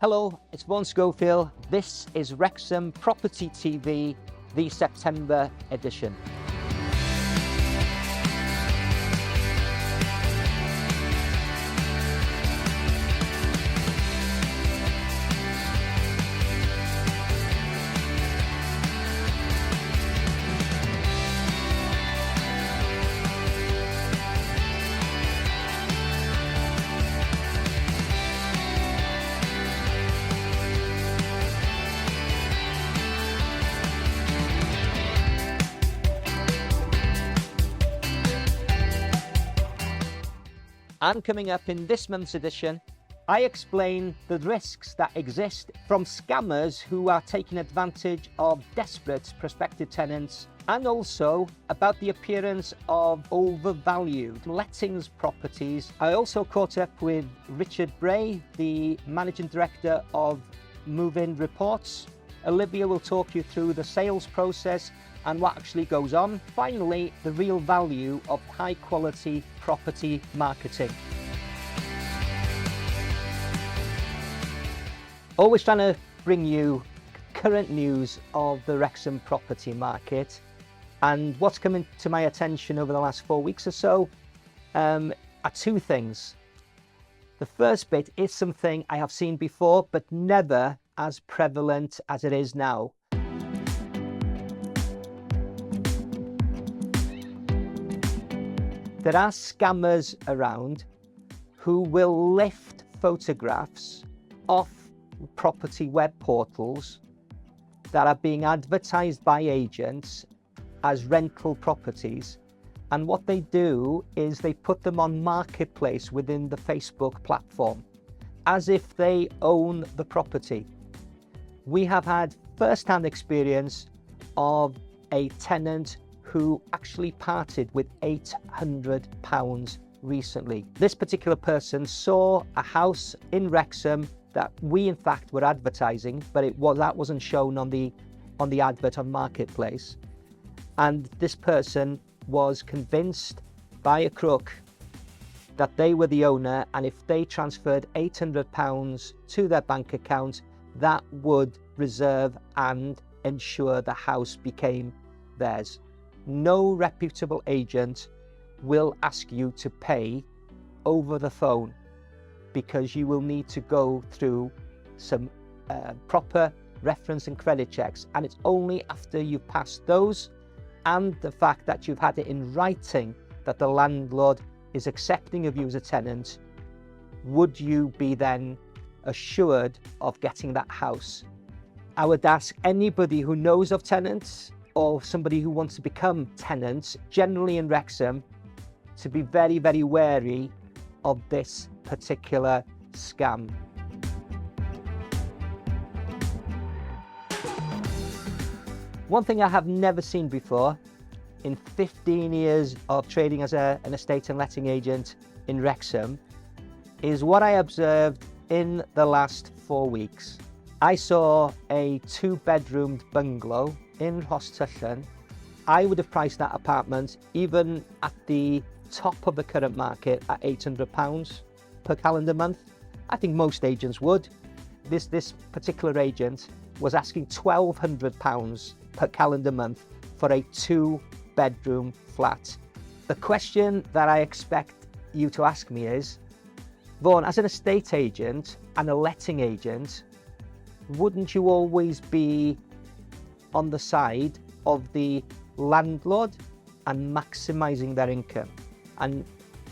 Hello, it's Vaughan Schofield. This is Wrexham Property TV, the September edition. And coming up in this month's edition, I explain the risks that exist from scammers who are taking advantage of desperate prospective tenants, and also about the appearance of overvalued lettings properties. I also caught up with Richard Bray, the Managing Director of Move-In Reports. Olivia will talk you through the sales process and what actually goes on. Finally, the real value of high quality property marketing. Always trying to bring you current news of the Wrexham property market, and what's coming to my attention over the last 4 weeks or so are two things. The first bit is something I have seen before, but never as prevalent as it is now. There are scammers around who will lift photographs off property web portals that are being advertised by agents as rental properties, and what they do is they put them on marketplace within the Facebook platform as if they own the property. We have had first-hand experience of a tenant who actually parted with £800 recently. This particular person saw a house in Wrexham that we in fact were advertising, but that wasn't shown on the advert on Marketplace. And this person was convinced by a crook that they were the owner, and if they transferred £800 to their bank account, that would reserve and ensure the house became theirs. No reputable agent will ask you to pay over the phone, because you will need to go through some proper reference and credit checks, and it's only after you've passed those and the fact that you've had it in writing that the landlord is accepting of you as a tenant would you be then assured of getting that house. I would ask anybody who knows of tenants or somebody who wants to become tenants, generally in Wrexham, to be very, very wary of this particular scam. One thing I have never seen before in 15 years of trading as an estate and letting agent in Wrexham is what I observed in the last 4 weeks. I saw a 2-bedroomed bungalow in Rhostyllen. I would have priced that apartment, even at the top of the current market, at £800 per calendar month. I think most agents would. This particular agent was asking £1,200 per calendar month for a 2-bedroom flat. The question that I expect you to ask me is, Vaughan, as an estate agent and a letting agent, wouldn't you always be on the side of the landlord and maximising their income? And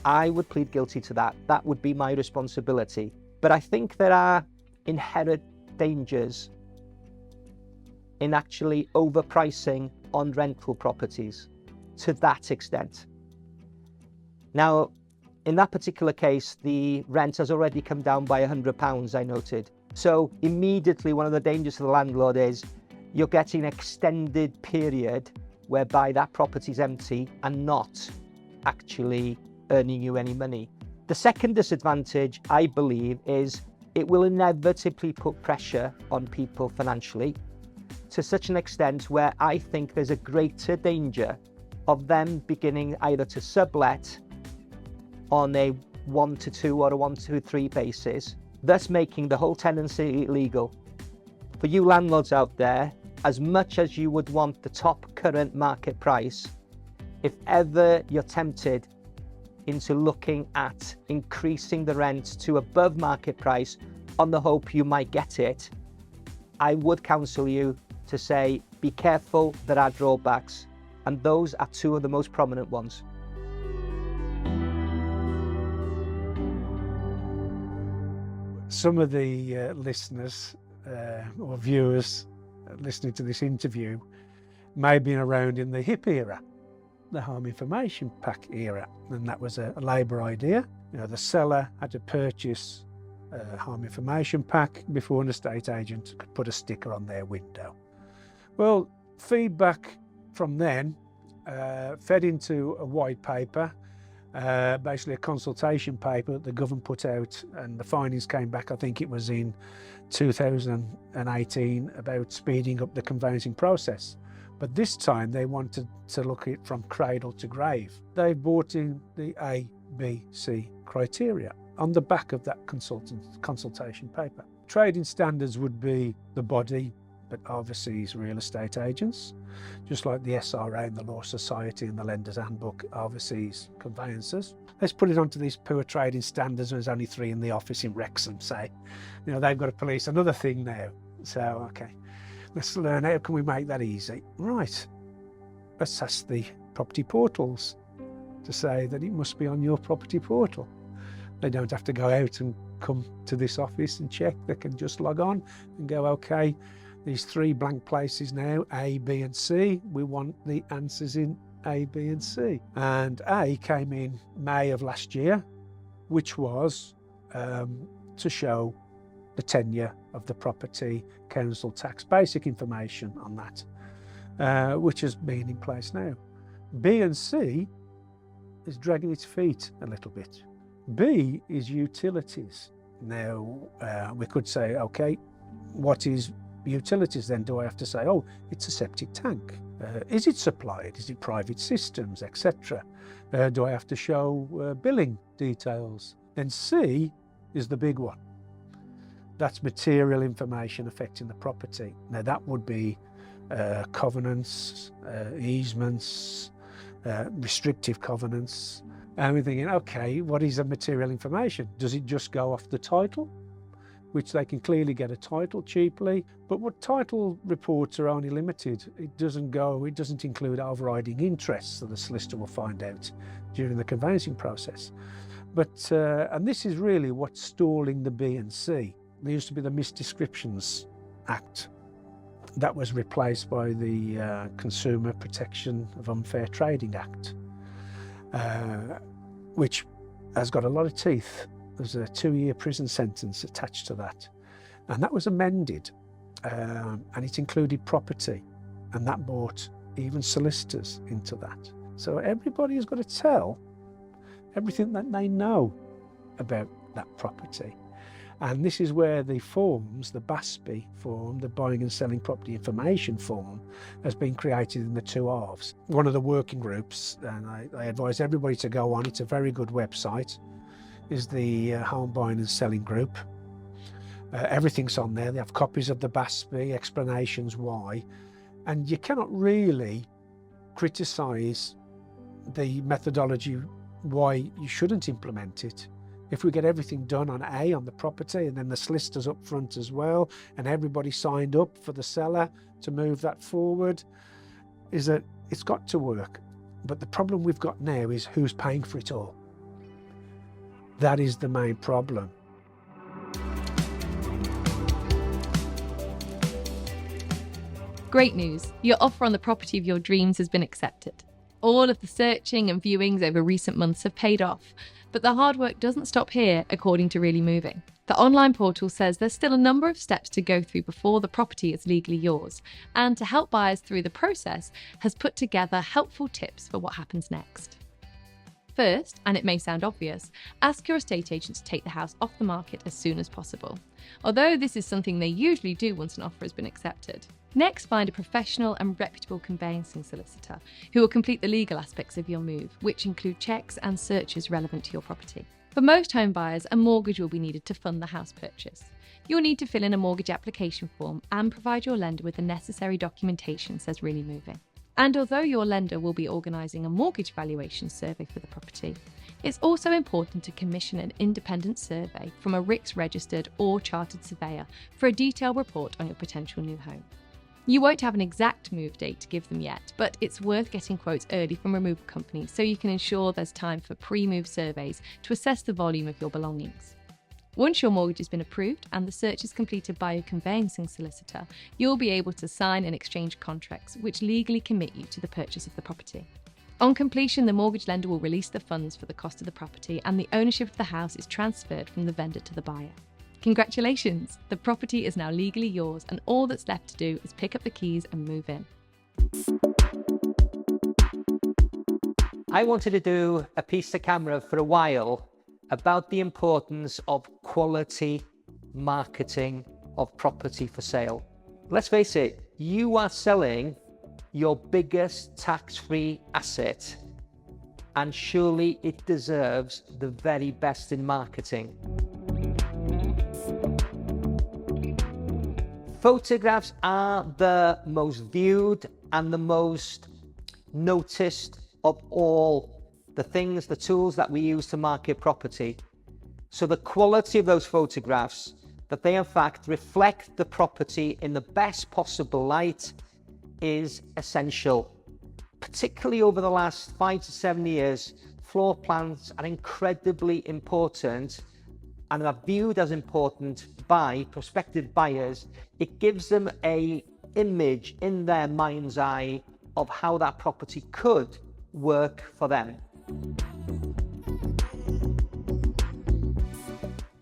I would plead guilty to that. That would be my responsibility. But I think there are inherent dangers in actually overpricing on rental properties to that extent. Now, in that particular case, the rent has already come down by £100, I noted. So immediately one of the dangers to the landlord is you're getting an extended period whereby that property's empty and not actually earning you any money. The second disadvantage, I believe, is it will inevitably put pressure on people financially to such an extent where I think there's a greater danger of them beginning either to sublet on a 1 to 2 or a 1 to 3 basis, thus making the whole tenancy legal. For you landlords out there, as much as you would want the top current market price, if ever you're tempted into looking at increasing the rent to above market price on the hope you might get it, I would counsel you to say, be careful, there are drawbacks, and those are two of the most prominent ones. Some of the listeners or viewers listening to this interview may have been around in the HIP era, the Home Information Pack era, and that was a Labour idea. You know, the seller had to purchase a Home Information Pack before an estate agent could put a sticker on their window. Well, feedback from then fed into a white paper, basically a consultation paper that the government put out, and the findings came back, I think it was in 2018, about speeding up the conveyancing process. But this time they wanted to look at it from cradle to grave. They brought in the A, B, C criteria on the back of that consultation paper. Trading standards would be the body that oversees real estate agents, just like the SRA and the Law Society and the Lenders Handbook oversees conveyancers. Let's put it onto these poor trading standards when there's only 3 in the office in Wrexham, say. You know, they've got to police another thing now. So, okay, let's learn how can we make that easy. Right, let's ask the property portals to say that it must be on your property portal. They don't have to go out and come to this office and check. They can just log on and go, okay, these 3 blank places now, A, B and C, we want the answers in A, B and C. And A came in May of last year, which was to show the tenure of the property, council tax, basic information on that, which has been in place now. B and C is dragging its feet a little bit. B is utilities. Now, we could say, okay, what is utilities then? Do I have to say, oh, it's a septic tank? Is it supplied? Is it private systems, etc.? Do I have to show billing details? Then C is the big one. That's material information affecting the property. Now that would be covenants, easements, restrictive covenants. And we're thinking, okay, what is the material information? Does it just go off the title, which they can clearly get a title cheaply? But what title reports are only limited. It doesn't include overriding interests, so the solicitor will find out during the conveyancing process. But, and this is really what's stalling the B and C. There used to be the Misdescriptions Act. That was replaced by the Consumer Protection of Unfair Trading Act, which has got a lot of teeth. There's a 2-year prison sentence attached to that. And that was amended, and it included property, and that brought even solicitors into that. So everybody has got to tell everything that they know about that property. And this is where the forms, the BASPI form, the Buying and Selling Property Information form, has been created in the 2 halves. One of the working groups, and I advise everybody to go on, it's a very good website, is the Home Buying and Selling Group. Everything's on there. They have copies of the BASPI, explanations why, and you cannot really criticise the methodology why you shouldn't implement it. If we get everything done on A, on the property, and then the solicitors up front as well, and everybody signed up for the seller to move that forward, is that it's got to work. But the problem we've got now is who's paying for it all. That is the main problem. Great news! Your offer on the property of your dreams has been accepted. All of the searching and viewings over recent months have paid off, but the hard work doesn't stop here, according to Really Moving. The online portal says there's still a number of steps to go through before the property is legally yours, and to help buyers through the process, has put together helpful tips for what happens next. First, and it may sound obvious, ask your estate agent to take the house off the market as soon as possible, although this is something they usually do once an offer has been accepted. Next, find a professional and reputable conveyancing solicitor who will complete the legal aspects of your move, which include checks and searches relevant to your property. For most home buyers, a mortgage will be needed to fund the house purchase. You'll need to fill in a mortgage application form and provide your lender with the necessary documentation, says Really Moving. And although your lender will be organising a mortgage valuation survey for the property, it's also important to commission an independent survey from a RICS registered or chartered surveyor for a detailed report on your potential new home. You won't have an exact move date to give them yet, but it's worth getting quotes early from removal companies so you can ensure there's time for pre-move surveys to assess the volume of your belongings. Once your mortgage has been approved and the search is completed by a conveyancing solicitor, you'll be able to sign and exchange contracts which legally commit you to the purchase of the property. On completion, the mortgage lender will release the funds for the cost of the property and the ownership of the house is transferred from the vendor to the buyer. Congratulations! The property is now legally yours and all that's left to do is pick up the keys and move in. I wanted to do a piece to camera for a while about the importance of quality marketing of property for sale. Let's face it, you are selling your biggest tax-free asset, and surely it deserves the very best in marketing. Photographs are the most viewed and the most noticed of all the things, the tools that we use to market property. So the quality of those photographs, that they in fact reflect the property in the best possible light, is essential. Particularly over the last 5 to 7 years, floor plans are incredibly important and are viewed as important by prospective buyers. It gives them an image in their mind's eye of how that property could work for them.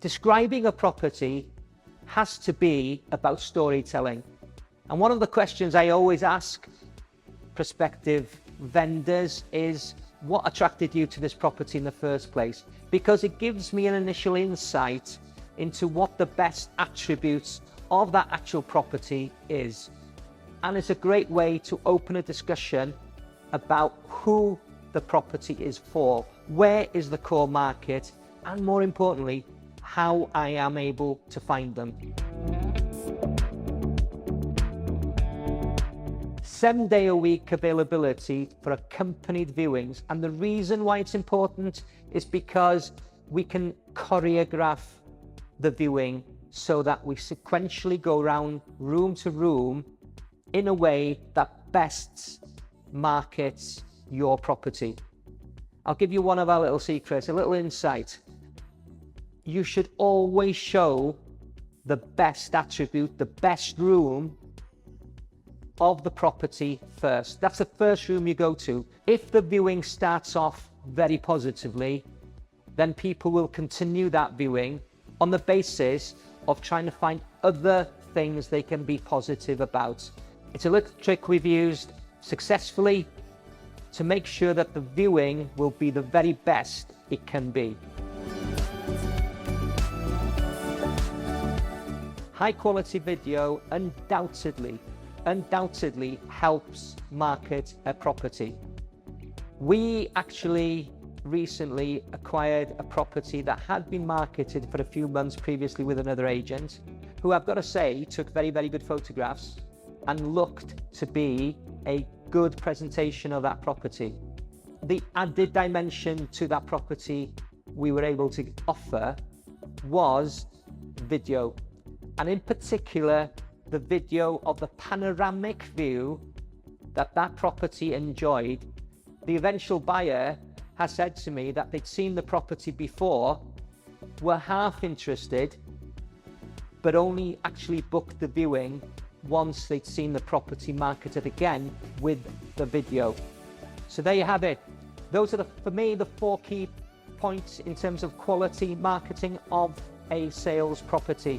Describing a property has to be about storytelling. And one of the questions I always ask prospective vendors is, what attracted you to this property in the first place? Because it gives me an initial insight into what the best attributes of that actual property is. And it's a great way to open a discussion about who the property is for, where is the core market, and more importantly, how I am able to find them. 7-day-a-week availability for accompanied viewings, and the reason why it's important is because we can choreograph the viewing so that we sequentially go around room to room in a way that best markets your property. I'll give you one of our little secrets, a little insight. You should always show the best attribute, the best room of the property first. That's the first room you go to. If the viewing starts off very positively, then people will continue that viewing on the basis of trying to find other things they can be positive about. It's a little trick we've used successfully to make sure that the viewing will be the very best it can be. High quality video undoubtedly helps market a property. We actually recently acquired a property that had been marketed for a few months previously with another agent, who I've got to say took very, very good photographs and looked to be a good presentation of that property. The added dimension to that property we were able to offer was video, and in particular the video of the panoramic view that that property enjoyed. The eventual buyer has said to me that they'd seen the property before, were half interested, but only actually booked the viewing once they'd seen the property marketed again with the video. So there you have it. Those are, for me, the 4 key points in terms of quality marketing of a sales property.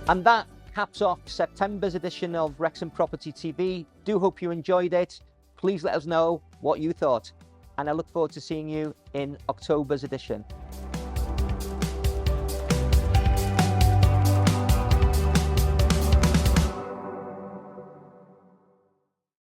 And that caps off September's edition of Wrexham Property TV. Do hope you enjoyed it. Please let us know what you thought, and I look forward to seeing you in October's edition.